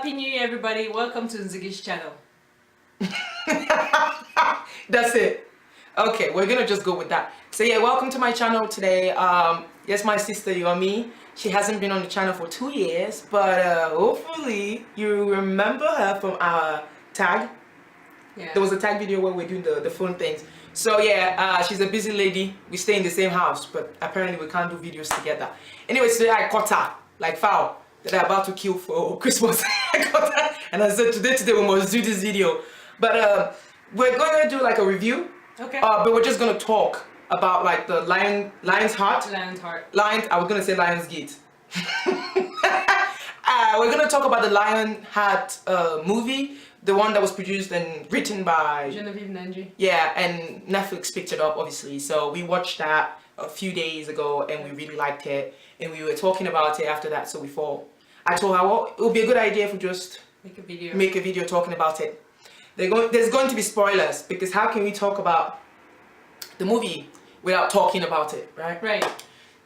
Happy New Year, everybody. Welcome to Nzigi's channel. That's it. Okay, we're gonna just go with that. So yeah, welcome to my channel today. Yes, my sister Yomi. She hasn't been on the channel for 2 years, but hopefully you remember her from our tag. Yeah. There was a tag video where we're doing the phone things. So yeah, she's a busy lady. We stay in the same house, but apparently we can't do videos together. Anyway, today I caught her, like foul, that I'm about to kill for Christmas. I caught her, and I said today we must do this video. But we're going to do like a review. Okay. But we're just gonna talk about like the Lion's Heart. Lion's Heart. I was gonna say Lion's Gate. We're gonna talk about the Lion Heart movie, the one that was produced and written by Genevieve Nanji. Yeah, and Netflix picked it up obviously. So we watched that a few days ago and we really liked it. And we were talking about it after that. So we thought, I told her, well, it would be a good idea if we just make a video talking about it. There's going to be spoilers, because how can we talk about the movie without talking about it, right? Right.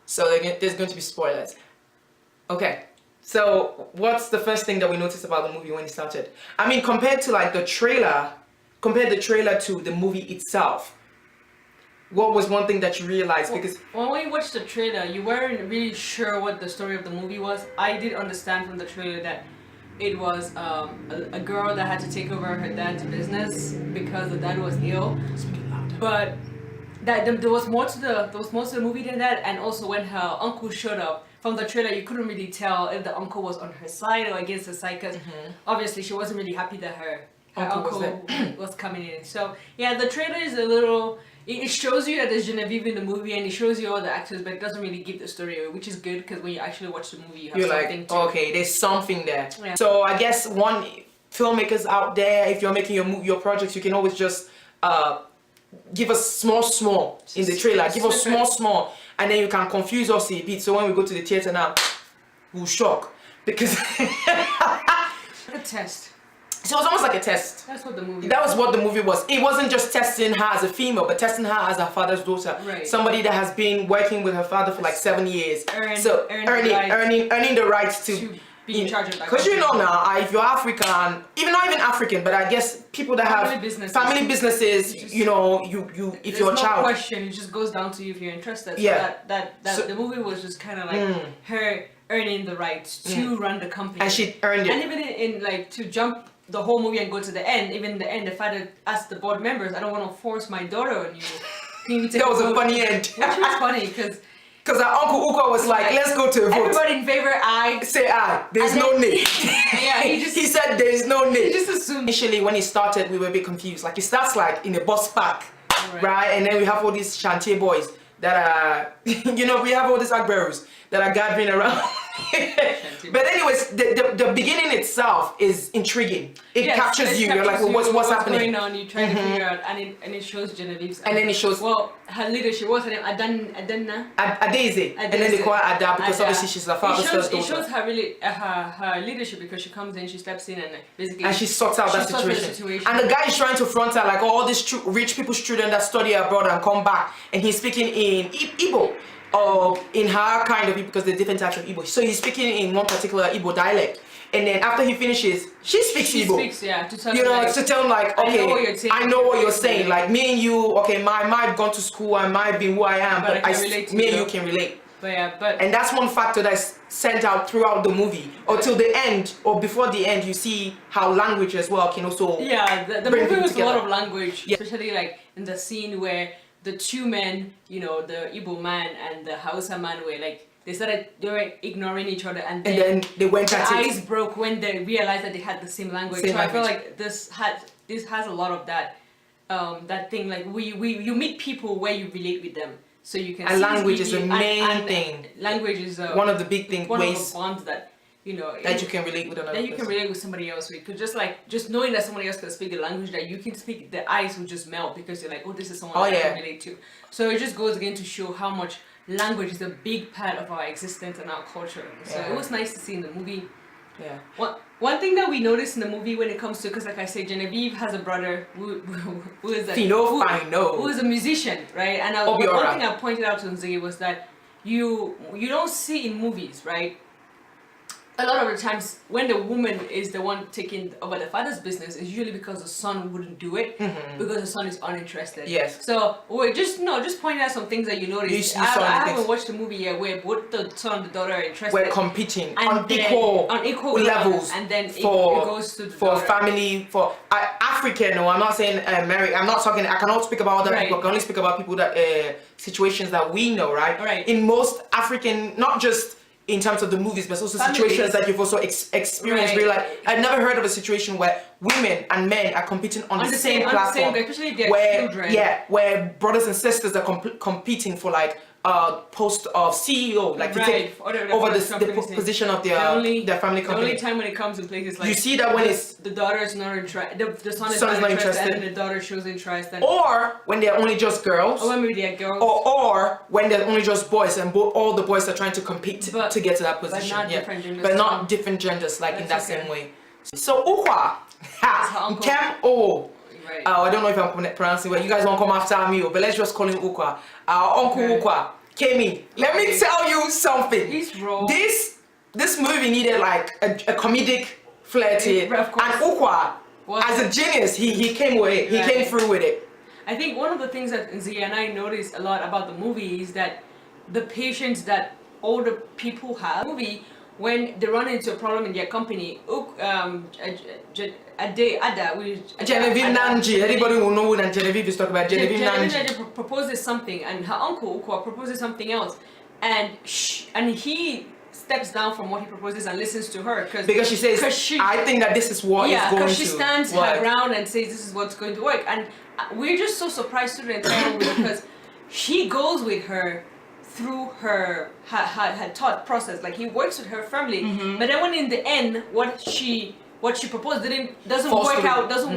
So there's going to be spoilers. Okay, so what's the first thing that we noticed about the movie when it started? I mean, compared to like the trailer to the movie itself, what was one thing that you realized? Because when we watched the trailer, you weren't really sure what the story of the movie was. I did understand from the trailer that it was a girl that had to take over her dad's business because the dad was ill. But that there was more to the movie than that. And also when her uncle showed up from the trailer, you couldn't really tell if the uncle was on her side or against her side, because obviously she wasn't really happy that her uncle was coming in. So yeah, the trailer is a little. It shows you that there's Genevieve in the movie and it shows you all the actors, but it doesn't really give the story away, which is good, because when you actually watch the movie, you have something like, to... okay, there's something there. Yeah. So I guess one filmmakers out there, if you're making your projects, you can always just give us small in the trailer. Give us small, and then you can confuse us a bit. So when we go to the theater now, we'll shock, because A test. So it was almost like a test. That's what the movie That was what the movie was. It wasn't just testing her as a female, but testing her as her father's daughter. Right. Somebody that has been working with her father for like 7 years. Earning the rights to be in charge of that. Because you know now, if you're African, not even African, but I guess people that have family businesses, you know, if you're a child. No question, it just goes down to you if you're interested. Yeah. So the movie was just kind of like her earning the rights to run the company. And she earned it. And even in like, to jump the whole movie and go to the end, even the end, the father asked the board members, I don't want to force my daughter on you. Can you take That was a a funny end. Which was funny, because our Uncle Uko was like, let's go to a vote. Everybody in favor, aye. Say aye. There's no nay. Yeah, he said there's no nay. He just assumed. Initially, when it started, we were a bit confused. Like, it starts like in a bus park, right? And then we have all these chantier boys that are, you know, we have all these agberos that are gathering around. But anyways, the beginning itself is intriguing. It captures you. You're like, well, what's happening? Going on? You try to figure out, and it shows Genevieve's. And then it shows. Well, her leadership. What's her name? Adana. Adeze. And then they call her Ada, because obviously she's the father's first daughter. It shows her leadership, because she comes in, she steps in, and basically. And she sorts out that situation. And the guy is trying to front her like all these rich people's children that study abroad and come back, and he's speaking in Igbo. Or in her kind of, because there's different types of Igbo. So he's speaking in one particular Igbo dialect. And then after he finishes, she speaks Igbo. She speaks, yeah, to tell you him, know, like, to tell him like, okay, I know what you're saying. Like, me and you, okay, I might have gone to school, I might be who I am, but me and you can relate. And that's one factor that's sent out throughout the movie, or till the end, or before the end. You see how language as well can also the movie was a lot of language, especially like in the scene where the two men, you know, the Igbo man and the Hausa man, were like, they were ignoring each other, and then they went at it. The ice broke when they realized that they had the same language. I feel like this has a lot of that that thing, like you meet people where you relate with them, so you can. And language is the main thing. Language is one of the big things. One of the bonds that, you know, that you can relate with another person. That you can relate with somebody else with. Because just knowing that somebody else can speak the language that you can speak, the ice will just melt, because you're like, oh, this is someone that I can relate to. So it just goes again to show how much language is a big part of our existence and our culture. So it was nice to see in the movie. Yeah. One thing that we noticed in the movie when it comes to, because like I say, Genevieve has a brother who is a musician, right? And one thing I pointed out to Nzigi was that you don't see in movies, right? a lot of the times when the woman is the one taking over the father's business, it's usually because the son wouldn't do it because the son is uninterested. Yes. So we're just pointing out some things that you noticed. I haven't watched the movie yet where both the son and the daughter are interested. We're competing on equal levels, and then it for goes to the for daughter. family, for African. No, I'm not saying American. I'm not talking. I cannot speak about other people. I can only speak about people that situations that we know, right? Right. In most African, not just in terms of the movies, but also situations that you've also experienced. Where like, I've never heard of a situation where women and men are competing on the same platform, especially their children. Yeah, where brothers and sisters are competing for like post of CEO, like to take over the position of their family company. The only time when it comes in places like you see that when it's the daughter is not interested, the son is not interested, and the daughter shows interest, or when they're only just girls, or when maybe they're girls, or when they're only just boys, and all the boys are trying to compete to get to that position. But not different genders, like in that same way. So Ukwa, I don't know if I'm pronouncing it. You guys won't come after me, but let's just call him Ukwa. Our uncle Ukwa came in. Let me tell you something. He's raw. This movie needed like a comedic flair to it. And Ukwa, as a genius, he came with it. He came through with it. I think one of the things that Zia and I noticed a lot about the movie is that the patience that older people have. Movie, when they run into a problem in their company, Genevieve Nanji, everybody will know when Genevieve is talking about Genevieve Nanji. Proposes something, and her uncle Ukwa proposes something else, and he steps down from what he proposes and listens to her because she says, I think that this is what is going to work. Because she stands her ground and says this is what's going to work, and we're just so surprised to the entire movie because he goes with her through her thought process. Like he works with her firmly, but then when in the end what she proposed doesn't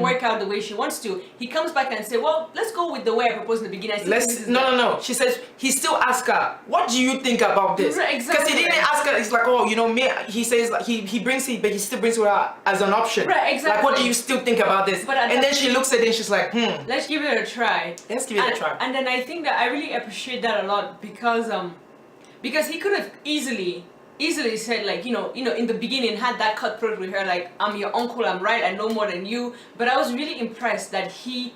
work out the way she wants to, he comes back and say, well, let's go with the way I proposed in the beginning. No. She says he still asks her, what do you think about this? Because he didn't ask her. It's like, oh, you know me. He says like he brings it, but he still brings it out as an option. Right, exactly. Like, what do you still think about this? And then she looks at it and she's like, let's give it a try. Let's give it a try. And then I think that I really appreciate that a lot because he could have easily said, like, you know in the beginning had that cutthroat with her, like, I'm your uncle, I'm right, I know more than you. But I was really impressed that he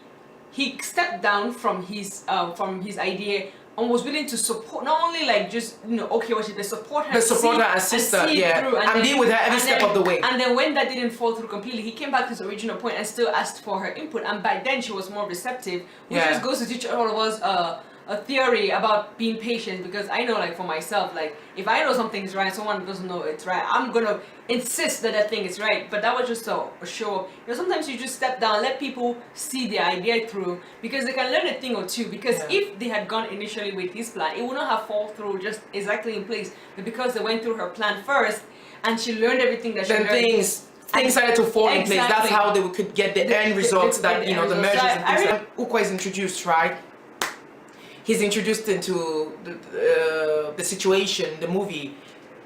stepped down from his idea and was willing to support, not only like just okay what she did, support her as sister, and be with her every step of the way. And then when that didn't fall through completely, he came back to his original point and still asked for her input, and by then she was more receptive, which just goes to teach all of us a theory about being patient. Because I know, like, for myself, like, if I know something is right, someone doesn't know it's right, I'm gonna insist that thing is right. But that was just a show. Sometimes you just step down, let people see the idea through, because they can learn a thing or two. Because if they had gone initially with his plan, it would not have fall through just exactly in place. But because they went through her plan first, and she learned everything that she learned. Things started to fall in place. That's how they could get the end results, the mergers and things. Ukwa is introduced, right? He's introduced into the situation, the movie.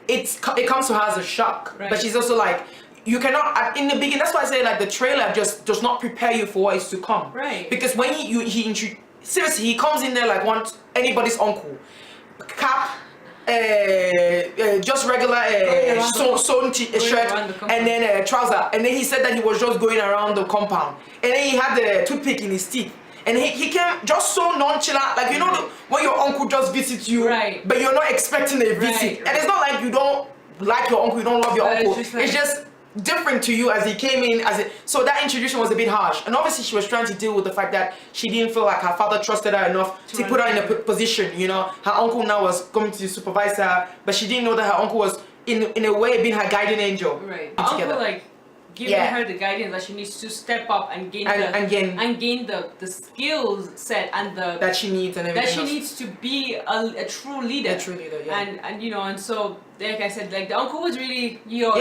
It comes to her as a shock, but she's also like, you cannot in the beginning. That's why I say, like, the trailer just does not prepare you for what is to come. Right. Because when seriously, he comes in there like anybody's uncle, cap, just regular sewn shirt, and then trouser, and then he said that he was just going around the compound, and then he had the toothpick in his teeth. And he came just so nonchalant, like, when your uncle just visits you, but you're not expecting a visit. And it's not like you don't like your uncle, you don't love your uncle. It's just different to you as he came in. So that introduction was a bit harsh. And obviously she was trying to deal with the fact that she didn't feel like her father trusted her enough to put her in a position, Her uncle now was coming to supervise her, but she didn't know that her uncle was, in a way, being her guiding angel. Right. Her uncle, like, giving her the guidance that she needs to step up and gain the skills set and that she needs and everything. That she needs to be a true leader. A true leader, And so, like I said, like, the uncle was really your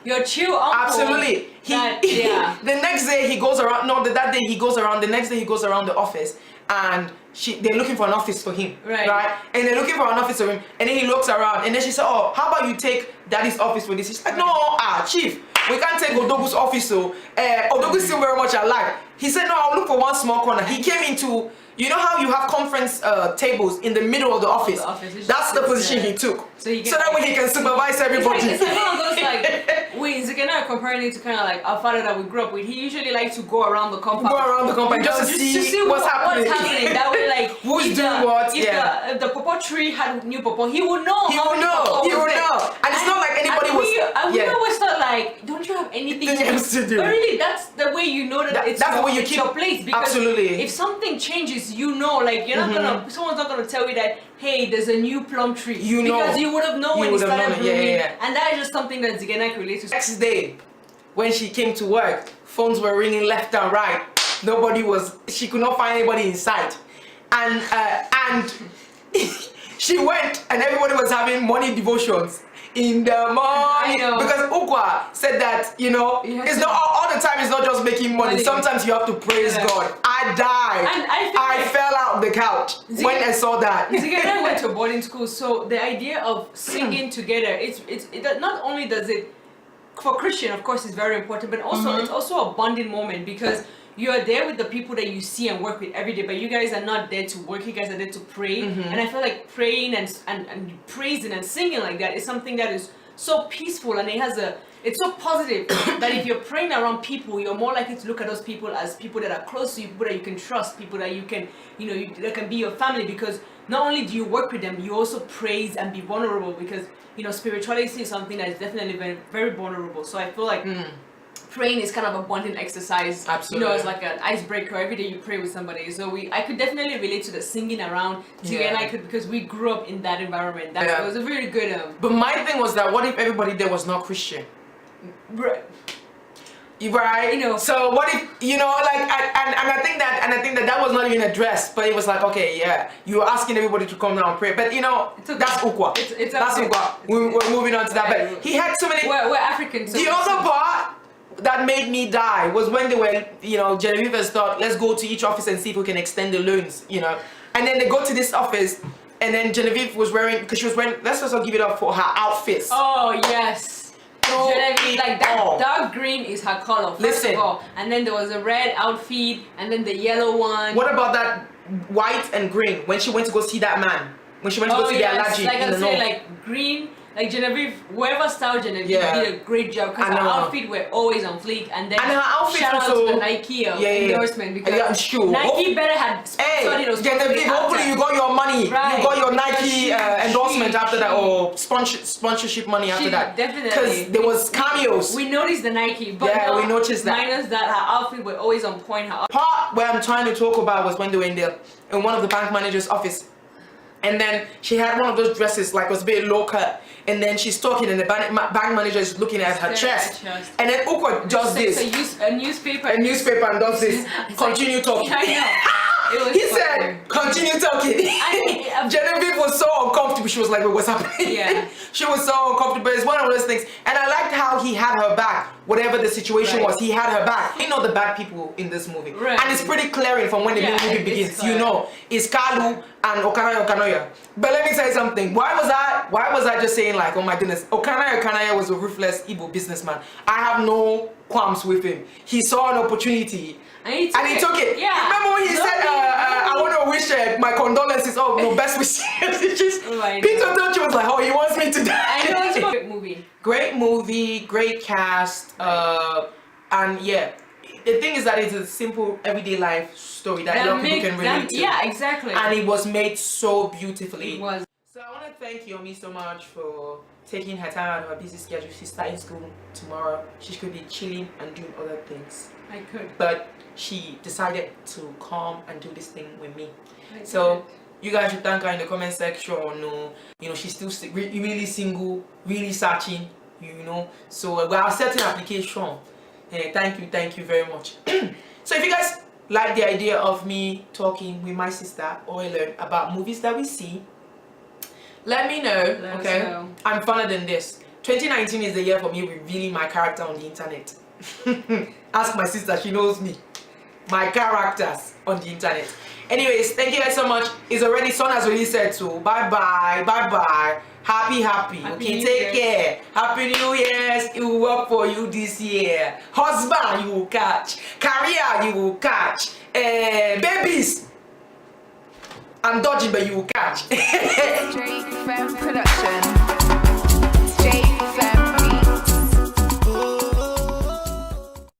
your chill uncle. Absolutely. The next day he goes around. No, that day he goes around. The next day he goes around the office, and they're looking for an office for him. Right. And they're looking for an office for him, and then he looks around, and then she said, "Oh, how about you take Daddy's office for this?" He's like, "No, Chief, we can't take Odogu's office. So Odogu's still very much alive." He said, "No, I'll look for one small corner." He came into. You know how you have conference tables in the middle of the office? That's the position he took. So that way he can supervise everybody. It's like one of those like, wait, Zigana comparing it to kind of like our father that we grew up with. He usually likes to go around the compound. Just to see what's happening. That way, like, who's doing what? If the pawpaw tree had new pawpaw, he would know. He would know. And it's not like anybody we always thought like, don't you have anything else to do? But really, that's the way you know that it's that's the way you keep your place. Because absolutely. If something changes, you know, like you're not gonna. Someone's not gonna tell you that. Hey, there's a new plum tree. You know, because you would have known when it started blooming. And that is just something that Zigana can relate to. Next day, when she came to work, phones were ringing left and right. She could not find anybody in sight. And she went, and everybody was having morning devotions in the morning. Because Ukwa said that, it's not all the time, it's not just making money. Sometimes you have to praise God. I died. And I fell out of the couch when I saw that. Zigana went to boarding school, so the idea of singing together, it not only does it, for Christian, of course, it's very important, but also it's also a bonding moment because you are there with the people that you see and work with every day, but you guys are not there to work, you guys are there to pray. And I feel like praying and praising and singing like that is something that is so peaceful, and it's so positive that if you're praying around people, you're more likely to look at those people as people that are close to you, people that you can trust, people that you can, that can be your family, because not only do you work with them, you also praise and be vulnerable, because, spirituality is something that is definitely very, very vulnerable. So I feel like praying is kind of a bonding exercise. Absolutely. It's like an icebreaker. Every day you pray with somebody. So I could definitely relate to the singing around together. And I could, because we grew up in that environment. It was a very good. But my thing was that what if everybody there was not Christian? Right. So what if and I think that was not even addressed, but it was like, okay, you were asking everybody to come down and pray, but that's Ukwa. That's Ukwa. We're moving on to that. But he had so many. We're African. So the other part that made me die was when they were, Genevieve thought, let's go to each office and see if we can extend the loans, and then they go to this office, and then Genevieve was wearing, because she was wearing, let's also give it up for her outfits. Oh yes. Genevieve, like that dark green is her color, first of all. And then there was a red outfit, and then the yellow one. What about that white and green when she went to go see that man? When she went to go see the allergy like in the north. Like green, like Genevieve, whoever styled Genevieve did a great job, because her outfit were always on fleek. And then her outfit shout out also, to the Nike endorsement, because I'm sure. Nike better had sponsored those. Genevieve, hopefully you got your money. Right. You got your Nike endorsement after that, or sponsorship money after that. Definitely. Because there was cameos. We noticed the Nike, but we noticed that. Minus that, her outfit were always on point. Part where I'm trying to talk about was when they were in one of the bank manager's office. And then she had one of those dresses, like was a bit low cut. And then she's talking, and the bank manager is looking at her chest. And then Ukwa does this. A newspaper. And does this. Continue talking. He said, continue talking. Genevieve was so uncomfortable. She was like, what's happening? Yeah. She was so uncomfortable. It's one of those things. And I liked how he had her back. Whatever the situation was, he had her back. You know the bad people in this movie. Right. And it's pretty clearing from when the movie begins. It's Kalu and Okanoya. But let me tell you something. Why was I just saying like, oh my goodness, Okanoya was a ruthless evil businessman. I have no qualms with him. He saw an opportunity. And he took it. Yeah. Remember when he said, I want to wish my condolences. Oh, no, best wishes. Peter Dochi was like, oh, he wants me to die. I know, it's a great movie. Great movie, great cast. And the thing is that it's a simple everyday life story that a lot of people can relate to. Yeah, exactly. And it was made so beautifully. It was. So I want to thank Yomi so much for taking her time out of her busy schedule. She's starting school tomorrow. She could be chilling and doing other things. I could. But she decided to come and do this thing with me. So you guys should thank her in the comment section. She's still really single, really searching, So we're accepting application. Thank you very much. So if you guys like the idea of me talking with my sister or learn about movies that we see, let me know. Let us know. I'm funner than this. 2019 is the year for me revealing my character on the internet. Ask my sister, she knows me. My characters on the internet. Anyways, thank you guys so much. It's already, sun has already said so. Bye bye, bye bye. Happy. Okay, take care. Happy New Year's. It will work for you this year. Husband, you will catch. Career, you will catch. Babies, I'm dodging, but you will catch. Straight Femme Production.